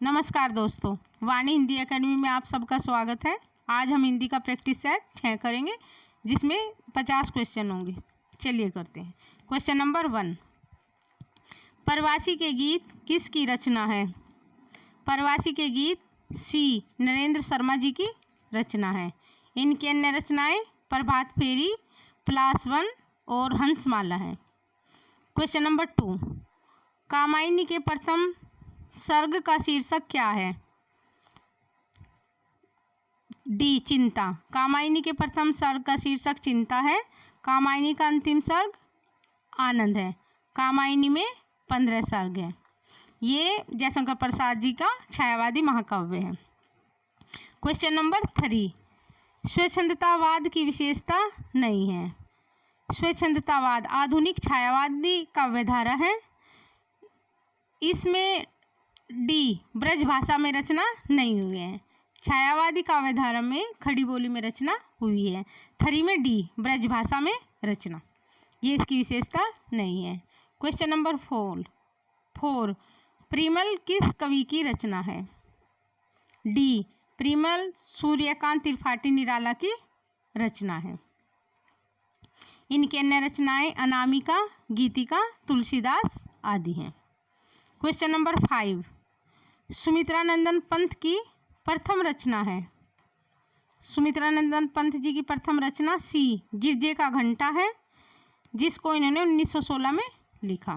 नमस्कार दोस्तों, वाणी हिंदी एकेडमी में आप सबका स्वागत है। आज हम हिंदी का प्रैक्टिस सेट 6 करेंगे जिसमें 50 क्वेश्चन होंगे। चलिए करते हैं। क्वेश्चन नंबर 1, परवासी के गीत किसकी रचना है? परवासी के गीत सी नरेंद्र शर्मा जी की रचना है। इनकी अन्य रचनाएं प्रभात फेरी, प्लास वन और हंसमाला है। क्वेश्चन नंबर 2, कामायनी के प्रथम सर्ग का शीर्षक क्या है? डी चिंता। कामायनी के प्रथम सर्ग का शीर्षक चिंता है। कामायनी का अंतिम सर्ग आनंद है। कामायनी में 15 सर्ग हैं। ये जयशंकर प्रसाद जी का छायावादी महाकाव्य है। क्वेश्चन नंबर 3, स्वच्छंदतावाद की विशेषता नहीं है। स्वच्छंदतावाद आधुनिक छायावादी काव्यधारा है। इसमें डी ब्रज भाषा में रचना नहीं हुई है। छायावादी काव्यधारा में खड़ी बोली में रचना हुई है। 3 में डी ब्रज भाषा में रचना, ये इसकी विशेषता नहीं है। क्वेश्चन नंबर 4, परिमल किस कवि की रचना है? डी परिमल सूर्यकांत त्रिपाठी निराला की रचना है। इनकी अन्य रचनाएं अनामिका, गीतिका, तुलसीदास आदि हैं। क्वेश्चन नंबर 5, सुमित्रानंदन पंत की प्रथम रचना है। सुमित्रानंदन पंत जी की प्रथम रचना सी गिरजे का घंटा है, जिसको इन्होंने 1916 में लिखा।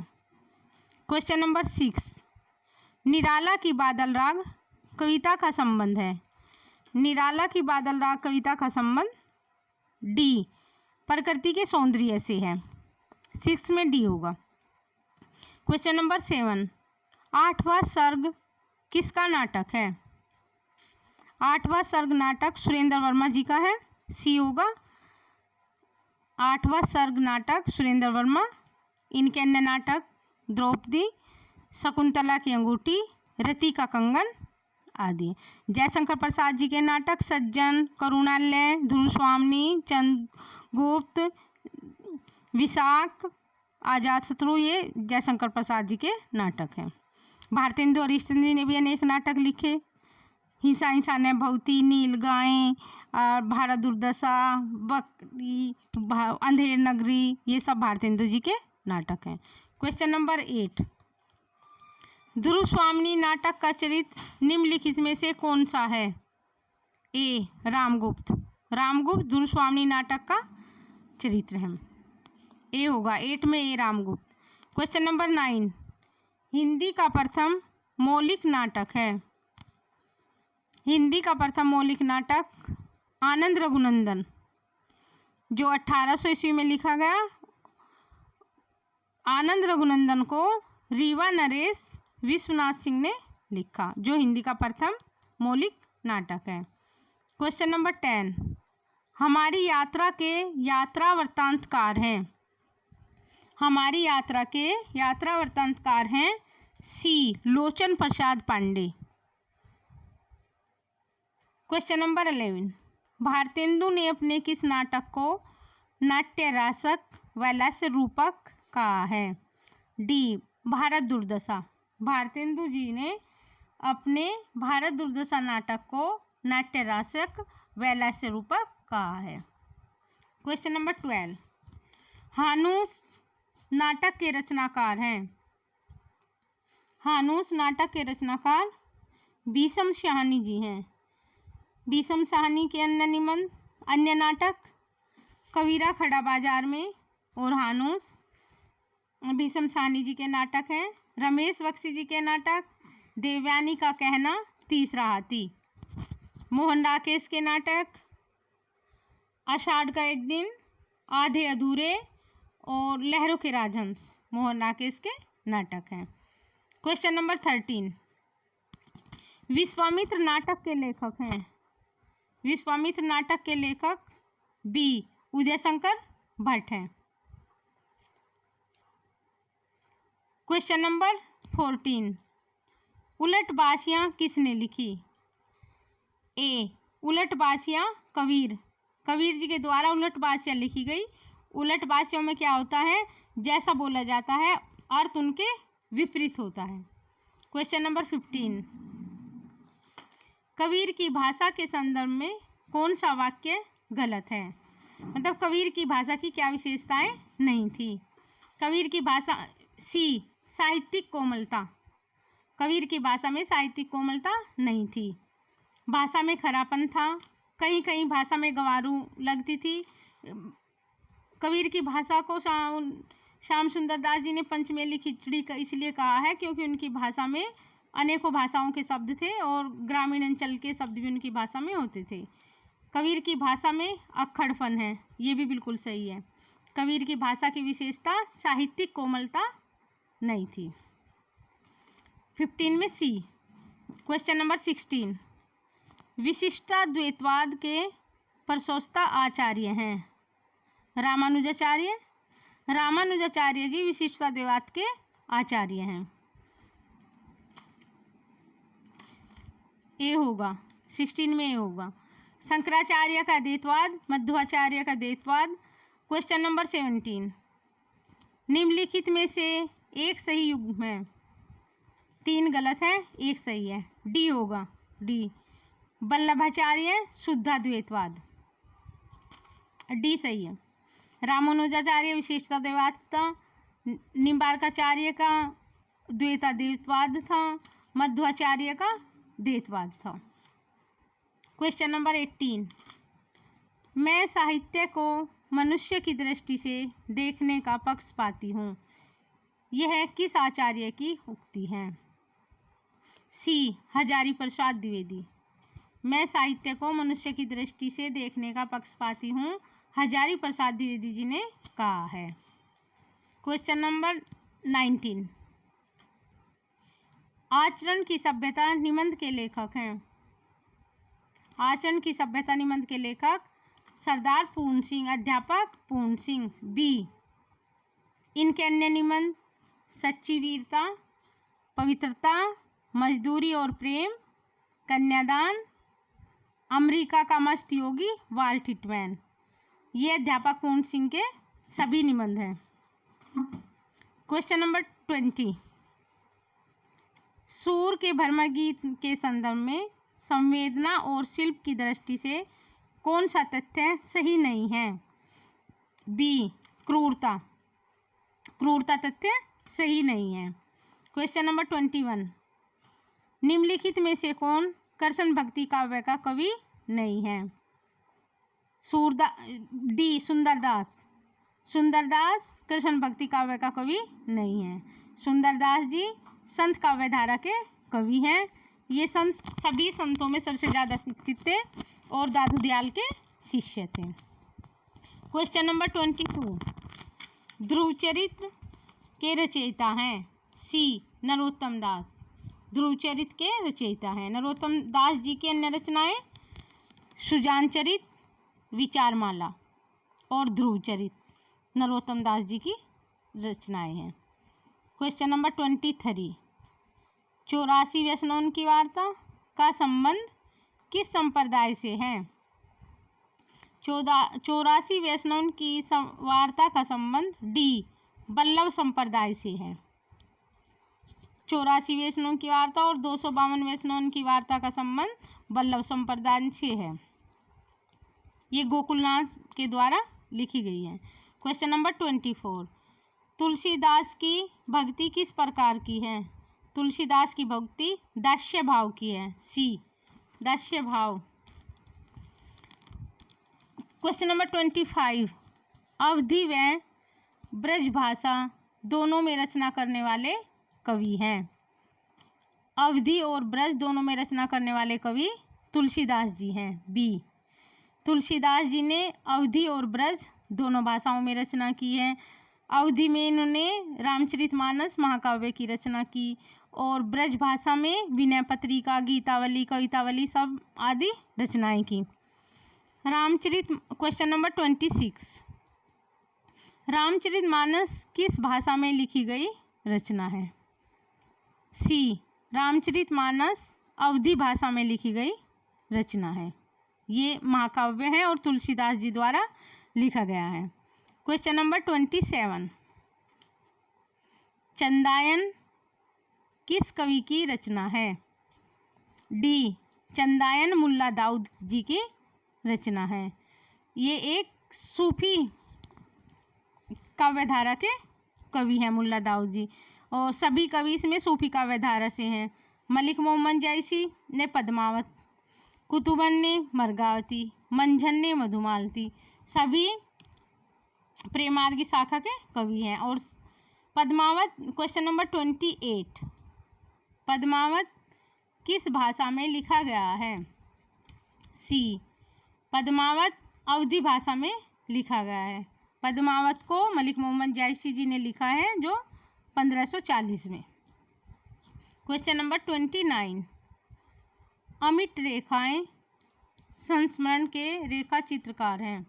क्वेश्चन नंबर 6, निराला की बादल राग कविता का संबंध है। निराला की बादल राग कविता का संबंध डी प्रकृति के सौंदर्य से है। 6 में डी होगा। क्वेश्चन नंबर 7, 8वां सर्ग किसका नाटक है? 8वां सर्ग नाटक सुरेंद्र वर्मा जी का है। सी होगा। 8वां सर्ग नाटक सुरेंद्र वर्मा। इनके अन्य नाटक द्रौपदी, शकुंतला की अंगूठी, रति का कंगन आदि। जयशंकर प्रसाद जी के नाटक सज्जन, करुणालय, ध्रुव स्वामिनी, चंद्रगुप्त, विशाख, अजातशत्रु, ये जयशंकर प्रसाद जी के नाटक हैं। भारतेंदु हरीशचंद्र जी ने भी अनेक नाटक लिखे। हिंसा हिंसा ने भवती, नील गायें, भारत दुर्दशा, बकरी, अंधेर नगरी, ये सब भारतेंदु जी के नाटक हैं। क्वेश्चन नंबर 8, ध्रुव स्वामिनी नाटक का चरित्र निम्नलिखित में से कौन सा है? ए रामगुप्त। रामगुप्त ध्रुव स्वामिनी नाटक का चरित्र है। ए होगा। 8 में ए रामगुप्त। क्वेश्चन नंबर 9, हिंदी का प्रथम मौलिक नाटक है। हिंदी का प्रथम मौलिक नाटक आनंद रघुनंदन, जो 1800 ईस्वी में लिखा गया। आनंद रघुनंदन को रीवा नरेश विश्वनाथ सिंह ने लिखा, जो हिंदी का प्रथम मौलिक नाटक है। क्वेश्चन नंबर 10, हमारी यात्रा के यात्रा वृत्तांतकार हैं। हमारी यात्रा के यात्रा वृत्तांतकार हैं सी लोचन प्रसाद पांडे। क्वेश्चन नंबर 11, भारतेंदु ने अपने किस नाटक को नाट्य रासक व लास्य रूपक कहा है? डी भारत दुर्दशा। भारतेंदु जी ने अपने भारत दुर्दशा नाटक को नाट्य रासक व लास्य रूपक कहा है। क्वेश्चन नंबर 12, हानूस नाटक के रचनाकार हैं। हानूस नाटक के रचनाकार भीषम साहनी जी हैं। भीषम साहनी के अन्य नाटक कबीरा खड़ा बाजार में और हानूस भीषम साहनी जी के नाटक हैं। रमेश बख्शी जी के नाटक देवयानी का कहना, तीसरा हाथी। मोहन राकेश के नाटक आषाढ़ का एक दिन, आधे अधूरे और लहरों के राजहंस, मोहन राकेश के नाटक हैं। क्वेश्चन नंबर 13, विश्वामित्र नाटक के लेखक हैं। विश्वामित्र नाटक के लेखक बी उदयशंकर भट्ट हैं। क्वेश्चन नंबर 14, उलट बासियाँ किसने लिखी? ए उलट बासियाँ कबीर जी के द्वारा उलट बासियाँ लिखी गई। उलट बासियों में क्या होता है? जैसा बोला जाता है अर्थ उनके विपरीत होता है। क्वेश्चन नंबर 15, कबीर की भाषा के संदर्भ में कौन सा वाक्य गलत है? मतलब कबीर की भाषा की क्या विशेषताएं नहीं थी? कबीर की भाषा सी साहित्यिक कोमलता, कबीर की भाषा में साहित्यिक कोमलता नहीं थी। भाषा में खरापन था, कहीं कहीं भाषा में गंवारू लगती थी। कबीर की भाषा को श्याम सुंदर दास जी ने पंचमेली खिचड़ी का इसलिए कहा है क्योंकि उनकी भाषा में अनेकों भाषाओं के शब्द थे और ग्रामीण अंचल के शब्द भी उनकी भाषा में होते थे। कबीर की भाषा में अक्खड़पन है, ये भी बिल्कुल सही है। कबीर की भाषा की विशेषता साहित्यिक कोमलता नहीं थी। 15 में सी। क्वेश्चन नंबर 16, विशिष्टाद्वैतवाद के प्रशोष्ता आचार्य हैं? रामानुजाचार्य। रामानुजाचार्य जी विशिष्टाद्वैतवाद के आचार्य हैं। ए होगा, 16 में ए होगा। शंकराचार्य का द्वैतवाद, मध्वाचार्य का द्वैतवाद। क्वेश्चन नंबर 17, निम्नलिखित में से एक सही युग्म है? 3 गलत है, 1 सही है। डी होगा, डी वल्लभाचार्य शुद्धाद्वैतवाद, डी सही है। रामानुजाचार्य विशिष्टाद्वैतवाद था, निम्बार्काचार्य का द्वैताद्वैतवाद था, मध्वाचार्य का द्वैतवाद था। क्वेश्चन नंबर 18, मैं साहित्य को मनुष्य की दृष्टि से देखने का पक्षपाती हूँ, यह किस आचार्य की उक्ति है? सी हजारी प्रसाद द्विवेदी। मैं साहित्य को मनुष्य की दृष्टि से देखने का पक्षपाती हूँ, हजारी प्रसाद द्विवेदी जी ने कहा है। क्वेश्चन नंबर 19, आचरण की सभ्यता निबंध के लेखक हैं? आचरण की सभ्यता निबंध के लेखक सरदार पूर्ण सिंह, अध्यापक पूर्ण सिंह। बी इनके अन्य निबंध सच्ची वीरता, पवित्रता, मजदूरी और प्रेम, कन्यादान, अमेरिका का मस्त योगी, वाल्ट व्हिटमैन, ये अध्यापक पूर्ण सिंह के सभी निबंध हैं। क्वेश्चन नंबर 20, सूर के भ्रमर गीत के संदर्भ में संवेदना और शिल्प की दृष्टि से कौन सा तथ्य सही नहीं है? बी क्रूरता, क्रूरता तथ्य सही नहीं है। क्वेश्चन नंबर 21, निम्नलिखित में से कौन कृष्ण भक्ति काव्य का कवि नहीं है? डी सुंदरदास, सुंदरदास कृष्ण भक्ति काव्य का कवि नहीं है। सुंदरदास जी संत काव्यधारा के कवि हैं। ये संत सभी संतों में सबसे ज़्यादा शिक्षित थे और दादू दयाल के शिष्य थे। क्वेश्चन नंबर 22, ध्रुव चरित्र के रचयिता हैं? सी नरोत्तम दास, ध्रुव चरित्र के रचयिता हैं। नरोत्तम दास जी की अन्य रचनाएं सुजान चरित, विचारमाला और ध्रुव चरित्र नरोत्तम दास जी की रचनाएं हैं। क्वेश्चन नंबर 23, 84 वैष्णव की वार्ता का संबंध किस संप्रदाय से है? 84 वैष्णव की वार्ता का संबंध डी वल्लभ संप्रदाय से है। 84 वैष्णव की वार्ता और 252 वैष्णव की वार्ता का संबंध वल्लभ संप्रदाय से है। ये गोकुलनाथ के द्वारा लिखी गई है। क्वेश्चन नंबर 24, तुलसीदास की भक्ति किस प्रकार की है? तुलसीदास की भक्ति दास्य भाव की है। सी दास्य भाव। क्वेश्चन नंबर 25, अवधी व ब्रज भाषा दोनों में रचना करने वाले कवि हैं? अवधी और ब्रज दोनों में रचना करने वाले कवि तुलसीदास जी हैं। बी तुलसीदास जी ने अवधी और ब्रज दोनों भाषाओं में रचना की है। अवधी में इन्होंने रामचरितमानस महाकाव्य की रचना की और ब्रज भाषा में विनय पत्रिका, गीतावली, कवितावली सब आदि रचनाएं की। क्वेश्चन नंबर 26, रामचरितमानस किस भाषा में लिखी गई रचना है? सी रामचरितमानस अवधी भाषा में लिखी गई रचना है। ये महाकाव्य है और तुलसीदास जी द्वारा लिखा गया है। क्वेश्चन नंबर 27, चंदायन किस कवि की रचना है? डी चंदायन मुल्ला दाऊद जी की रचना है। ये एक सूफी काव्यधारा के कवि हैं मुल्ला दाऊद जी, और सभी कवि इसमें सूफी काव्यधारा से हैं। मलिक मोहम्मद जैसी ने पद्मावत, कुतुबन ने मर्गावती, मंझन ने मधुमालती, सभी प्रेमार की शाखा के कवि हैं। और पद्मावत, क्वेश्चन नंबर 28, पद्मावत किस भाषा में लिखा गया है? सी, पद्मावत अवधी भाषा में लिखा गया है। पद्मावत को मलिक मोहम्मद जैसी जी ने लिखा है, जो 1540 में। क्वेश्चन नंबर 29, अमिट रेखाएं संस्मरण के रेखा चित्रकार हैं।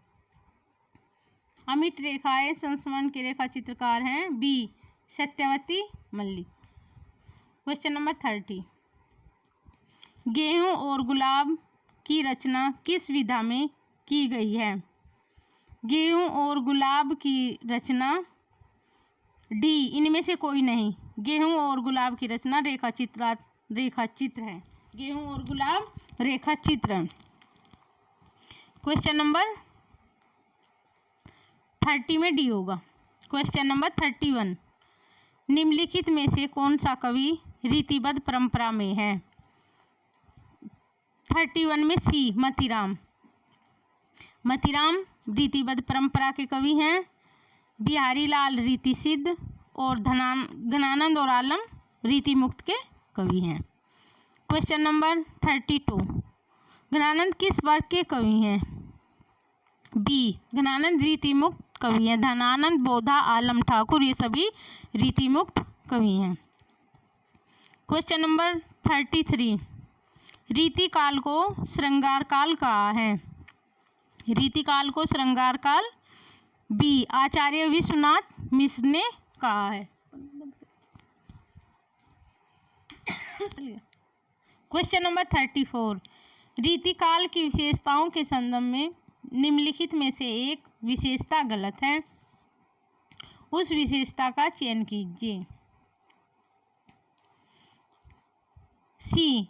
अमिट रेखाएं संस्मरण के रेखा चित्रकार हैं B, Satyavati Mallik. Question number 30, गेहूं और गुलाब की रचना किस विधा में की गई है? गेहूं और गुलाब की रचना डी, इनमें से कोई नहीं। गेहूं और गुलाब की रचना रेखा चित्र है। गेहूं और गुलाब रेखा चित्र। क्वेश्चन नंबर 30 में डी होगा। क्वेश्चन नंबर 31, निम्नलिखित में से कौन सा कवि रीतिबद्ध परंपरा में है? 31 में सी, मतीराम। मतीराम रीतिबद्ध परंपरा के कवि हैं। बिहारी लाल रीति सिद्ध और घनानंद और आलम रीति मुक्त के कवि हैं। क्वेश्चन नंबर 32, घनानंद किस वर्ग के कवि हैं? बी, घनानंद रीति मुक्त कवि हैं। धनानंद, बोधा, आलम ठाकुर, ये सभी रीति मुक्त कवि हैं। क्वेश्चन नंबर 33, रीति काल को श्रृंगार काल कहा है। रीति काल को श्रृंगार काल बी, आचार्य विश्वनाथ मिश्र ने कहा है। क्वेश्चन नंबर 34, रीति काल की विशेषताओं के संदर्भ में निम्नलिखित में से एक विशेषता गलत है, उस विशेषता का चयन कीजिए। सी,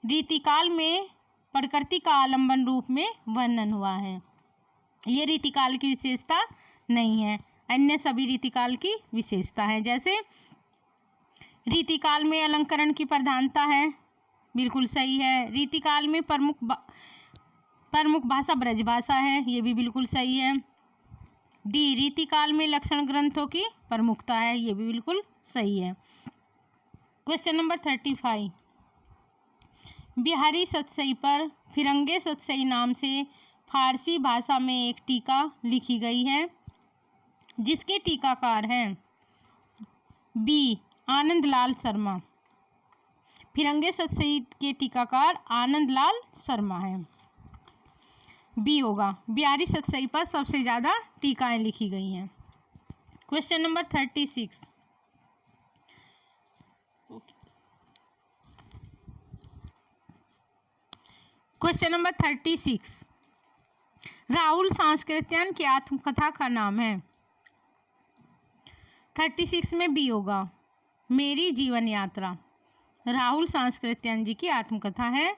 रीतिकाल में प्रकृति का आलंबन रूप में वर्णन हुआ है। ये रीतिकाल की विशेषता नहीं है, अन्य सभी रीतिकाल की विशेषता है। जैसे रीतिकाल में अलंकरण की प्रधानता है, बिल्कुल सही है। रीतिकाल में प्रमुख भाषा ब्रज भाषा है, ये भी बिल्कुल सही है। डी, रीतिकाल में लक्षण ग्रंथों की प्रमुखता है, ये भी बिल्कुल सही है। क्वेश्चन नंबर 35, बिहारी सतसई पर फिरंगे सतसई नाम से फारसी भाषा में एक टीका लिखी गई है, जिसके टीकाकार हैं बी, आनंदलाल शर्मा। फिरंगे सतसई के टीकाकार आनंदलाल शर्मा हैं, बी होगा। बिहारी सतसई पर सबसे ज़्यादा टीकाएं लिखी गई हैं। Question number 36, question number 36, Rahul Sankrityayan की आत्मकथा का नाम है। 36 में बी होगा, मेरी जीवन यात्रा। राहुल सांस्कृत्यायन जी की आत्मकथा है,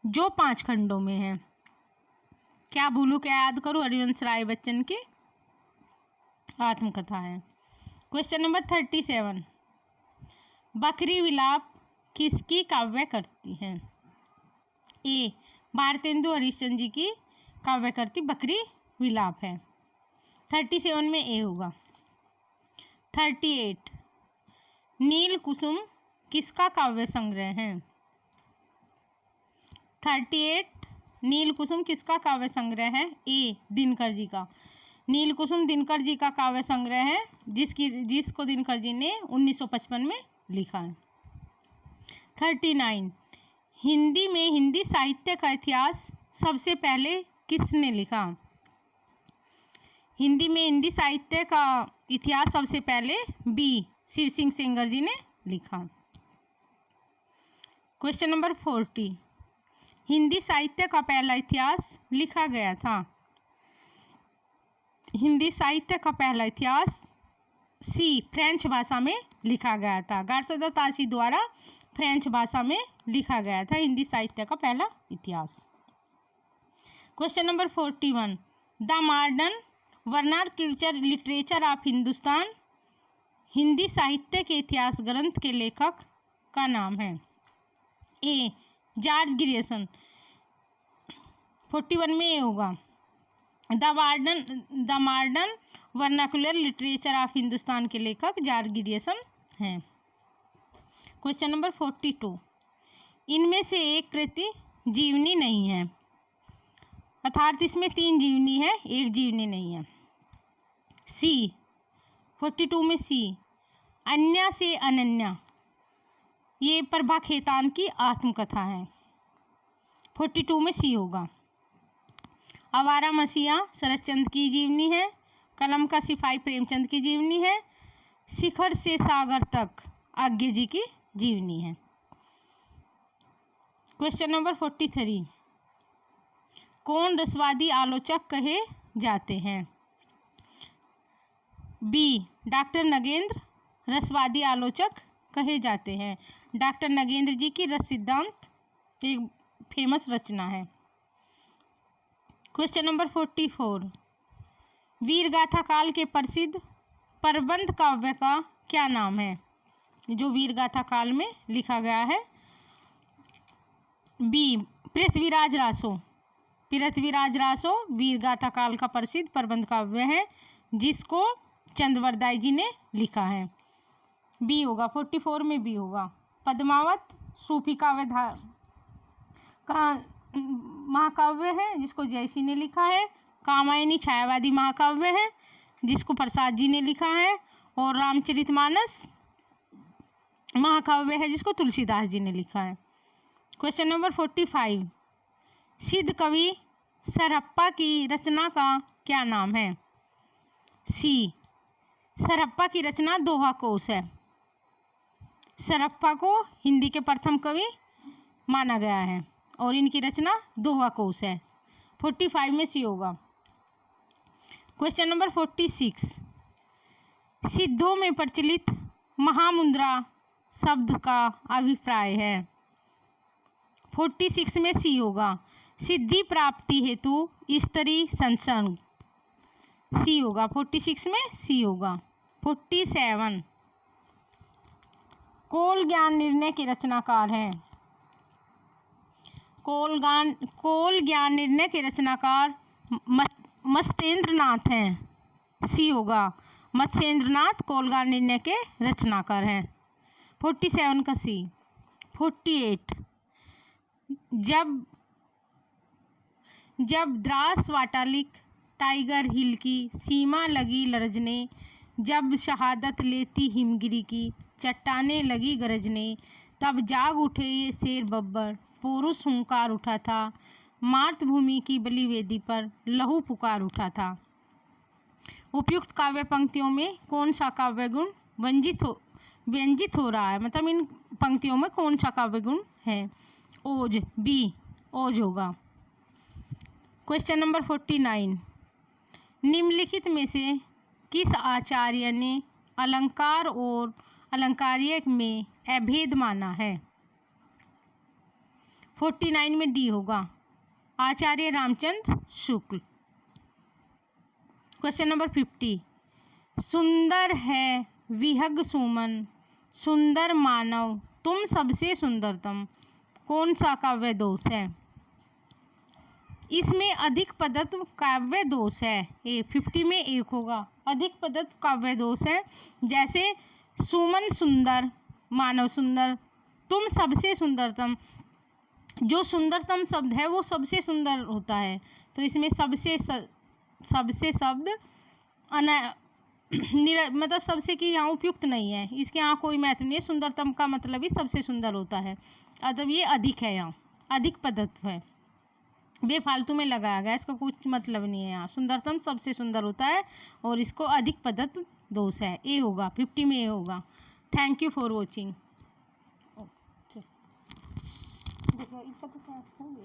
जो 5 खंडों में है। क्या भूलू क्या याद करूँ, हरिवंश राय बच्चन की आत्मकथा है। क्वेश्चन नंबर 37, बकरी विलाप किसकी काव्य करती है? ए, भारतेंदु हरिश्चंद्र जी की काव्य करती बकरी विलाप है। 37 में ए होगा। 38, नील कुसुम किसका काव्य संग्रह है? 38, नील कुसुम किसका काव्य संग्रह है? ए, दिनकर जी का। नील कुसुम दिनकर जी का काव्य संग्रह है, जिसको दिनकर जी ने 1955 में लिखा है। 39, हिंदी में हिंदी साहित्य का इतिहास सबसे पहले किसने लिखा? हिंदी में हिंदी साहित्य का इतिहास सबसे पहले बी, शिव सिंह सेंगर जी ने लिखा। क्वेश्चन नंबर 40, हिंदी साहित्य का पहला इतिहास लिखा गया था। हिंदी साहित्य का पहला इतिहास सी फ्रेंच भाषा में लिखा गया था। गार्सद ताशी द्वारा फ्रेंच भाषा में लिखा गया था हिंदी साहित्य का पहला इतिहास। Question number 41, the modern vernacular literature of Hindustan, Hindi साहित्य के इतिहास ग्रंथ के लेखक का नाम है। ए जॉर्ज ग्रियर्सन, 41 में ए होगा। The modern vernacular literature of Hindustan के लेखक जॉर्ज ग्रियर्सन हैं। क्वेश्चन नंबर 42, इनमें से एक कृति जीवनी नहीं है, अर्थात इसमें 3 जीवनी है, एक जीवनी नहीं है। सी 42 में सी अन्या से अनन्या, ये प्रभा खेतान की आत्मकथा है। 42 में सी होगा। आवारा मसीहा शरतचंद्र की जीवनी है। कलम का सिपाही प्रेमचंद की जीवनी है। शिखर से सागर तक आज्ञे जी की जीवनी है। क्वेश्चन नंबर 43, कौन रसवादी आलोचक कहे जाते हैं? बी डॉक्टर नगेंद्र रसवादी आलोचक कहे जाते हैं। डॉक्टर नगेंद्र जी की रस सिद्धांत एक फेमस रचना है। क्वेश्चन नंबर 44, वीरगाथा काल के प्रसिद्ध प्रबंध काव्य का क्या नाम है, जो वीरगाथा काल में लिखा गया है? बी पृथ्वीराज रासो, पृथ्वीराज रासो वीरगाथा काल का प्रसिद्ध प्रबंध काव्य है, जिसको चंद्रवरदाई जी ने लिखा है। बी होगा। 44 में बी होगा। पद्मावत सूफी काव्य का महाकाव्य है, जिसको जयसी ने लिखा है। कामायनी छायावादी महाकाव्य है, जिसको प्रसाद जी ने लिखा है। और रामचरितमानस महाकाव्य है, जिसको तुलसीदास जी ने लिखा है। क्वेश्चन नंबर 45, सिद्ध कवि सरहप्पा की रचना का क्या नाम है? सी सरहप्पा की रचना दोहा कोश है। सरहप्पा को हिंदी के प्रथम कवि माना गया है और इनकी रचना दोहा कोश है। 45 में सी होगा। क्वेश्चन नंबर 46, सिद्धों में प्रचलित महामुद्रा शब्द का अभिप्राय है। 46 में सी होगा। सिद्धि प्राप्ति हेतु स्त्री संसर्ग, सी होगा। 46 में सी होगा। 47, कोल ज्ञान निर्णय के रचनाकार हैं। कोल ज्ञान निर्णय के रचनाकार मत्स्येंद्रनाथ हैं, सी होगा। मत्स्येंद्रनाथ कोल ज्ञान निर्णय के रचनाकार हैं। 47 का सी। 48, जब द्रास वाटालिक टाइगर हिल की सीमा लगी लरजने, जब शहादत लेती हिमगिरी की चट्टानें लगी गरजने, तब जाग उठे ये शेर बब्बर, पुरुष हुंकार उठा था, मातृभूमि की बलिवेदी पर लहू पुकार उठा था। उपयुक्त काव्य पंक्तियों में कौन सा काव्य गुण व्यंजित हो रहा है, मतलब इन पंक्तियों में कौन सा काव्य गुण है? ओज, बी ओज होगा। क्वेश्चन नंबर 49, निम्नलिखित में से किस आचार्य ने अलंकार और अलंकार्य में अभेद माना है? 49 में डी होगा। आचार्य रामचंद्र शुक्ल। क्वेश्चन नंबर 50, सुंदर है विहग सुमन, सुंदर मानव तुम सबसे सुंदरतम, कौन सा काव्य दोष है? इसमें अधिक पदत्व काव्य दोष है। 50 में 1 होगा। अधिक पदत्व काव्य दोष है। जैसे सुमन सुंदर, मानव सुंदर, तुम सबसे सुंदरतम, जो सुंदरतम शब्द है वो सबसे सुंदर होता है, तो इसमें सबसे शब्द मतलब सबसे की यहाँ उपयुक्त नहीं है, इसके यहाँ कोई महत्व नहीं है। सुंदरतम का मतलब ही सबसे सुंदर होता है, अतः ये अधिक है, यहाँ अधिक पदत्व है, बेफालतू में लगाया गया, इसका कुछ मतलब नहीं है। यहाँ सुंदरतम सबसे सुंदर होता है और इसको अधिक पदत्व दोष है। ए होगा। 50 में ए होगा। Thank you for watching.